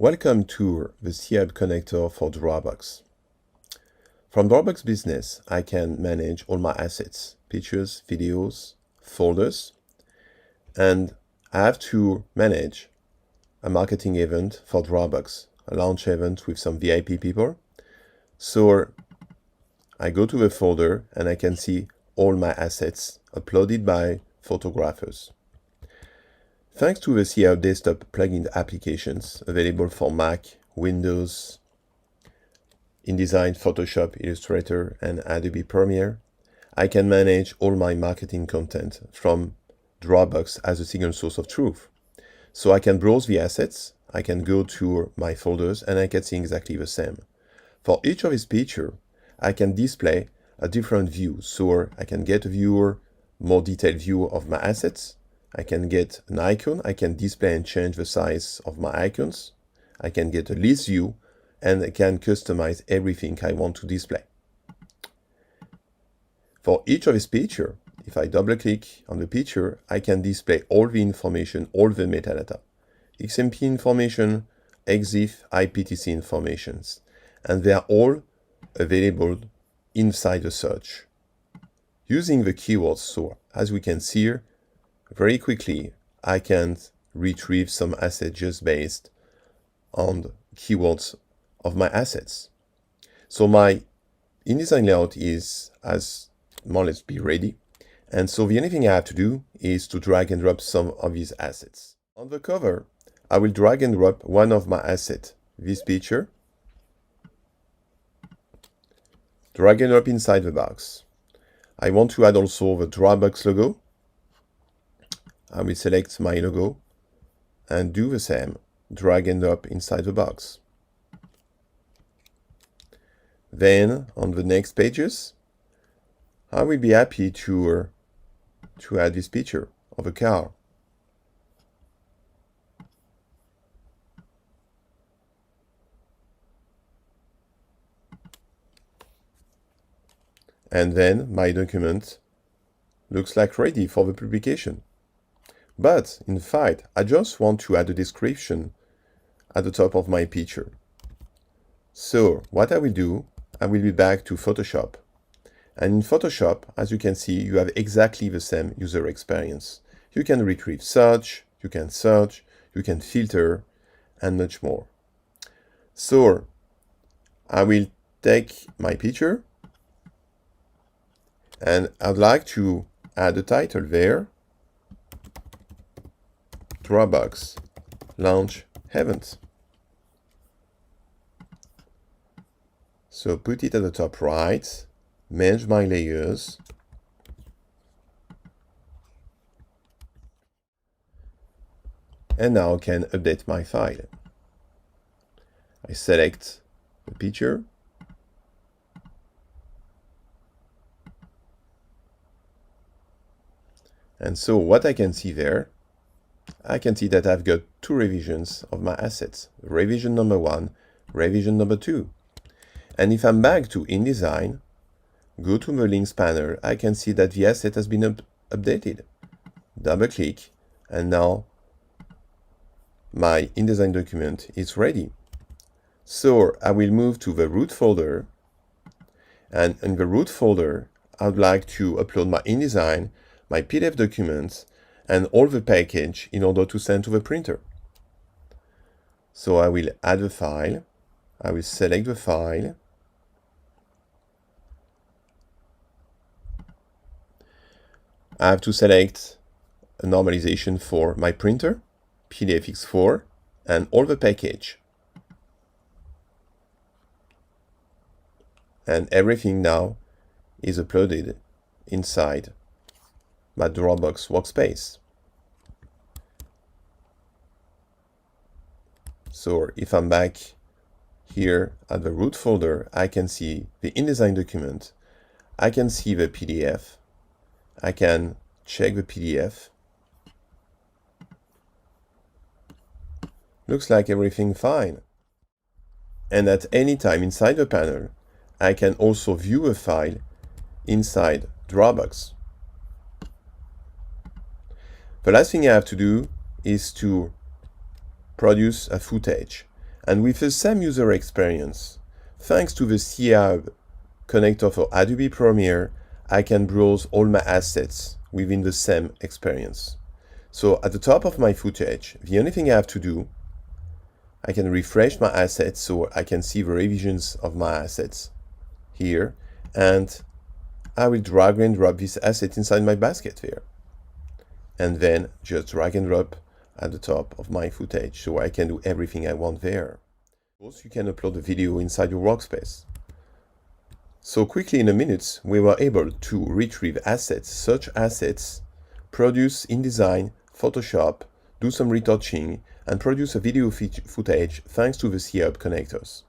Welcome to the CI HUB connector for Dropbox. From Dropbox Business, I can manage all my assets, pictures, videos, folders, and I have to manage a marketing event for Dropbox, a launch event with some VIP people. So I go to the folder and I can see all my assets uploaded by photographers. Thanks to the CI HUB desktop plugin applications available for Mac, Windows, InDesign, Photoshop, Illustrator, and Adobe Premiere, I can manage all my marketing content from Dropbox as a single source of truth. So I can browse the assets, I can go to my folders, and I can see exactly the same. For each of these features, I can display a different view. So I can get a viewer, more detailed view of my assets. I can get an icon, I can display and change the size of my icons. I can get a list view, and I can customize everything I want to display. For each of these features, if I double click on the picture, I can display all the information, all the metadata. XMP information, EXIF, IPTC informations, and they are all available inside the search. Using the keywords, so as we can see here, very quickly, I can retrieve some assets just based on the keywords of my assets. So my InDesign layout is as more or less be ready. And so the only thing I have to do is to drag and drop some of these assets. On the cover, I will drag and drop one of my assets, this picture. Drag and drop inside the box. I want to add also the Dropbox logo. I will select my logo and do the same, drag and drop inside the box. Then on the next pages, I will be happy to add this picture of a car. And then my document looks like ready for the publication. But in fact, I just want to add a description at the top of my picture. So what I will do, I will be back to Photoshop. And in Photoshop, as you can see, you have exactly the same user experience. You can retrieve search, you can filter, and much more. So I will take my picture and I'd like to add a title there. Dropbox launch event. So put it at the top right, manage my layers, and now I can update my file. I select the picture, and so what I can see there, I can see that I've got two revisions of my assets, revision number 1, revision number 2. And if I'm back to InDesign, go to the links panel, I can see that the asset has been updated. Double click, and now my InDesign document is ready. So I will move to the root folder, and in the root folder, I would like to upload my InDesign, my PDF documents, and all the package in order to send to the printer. So I will add the file, I will select the file, I have to select a normalization for my printer, PDFX4, and all the package. And everything now is uploaded inside my Dropbox workspace. So if I'm back here at the root folder, I can see the InDesign document, I can see the PDF, I can check the PDF. Looks like everything fine. And at any time inside the panel, I can also view a file inside Dropbox. The last thing I have to do is to produce a footage. And with the same user experience, thanks to the CI HUB connector for Adobe Premiere, I can browse all my assets within the same experience. So at the top of my footage, the only thing I have to do, I can refresh my assets so I can see the revisions of my assets here, and I will drag and drop this asset inside my basket there. And then just drag and drop at the top of my footage so I can do everything I want there. Of course, you can upload a video inside your workspace. So quickly in a minute, we were able to retrieve assets, search assets, produce InDesign, Photoshop, do some retouching, and produce a video footage thanks to the CI HUB connectors.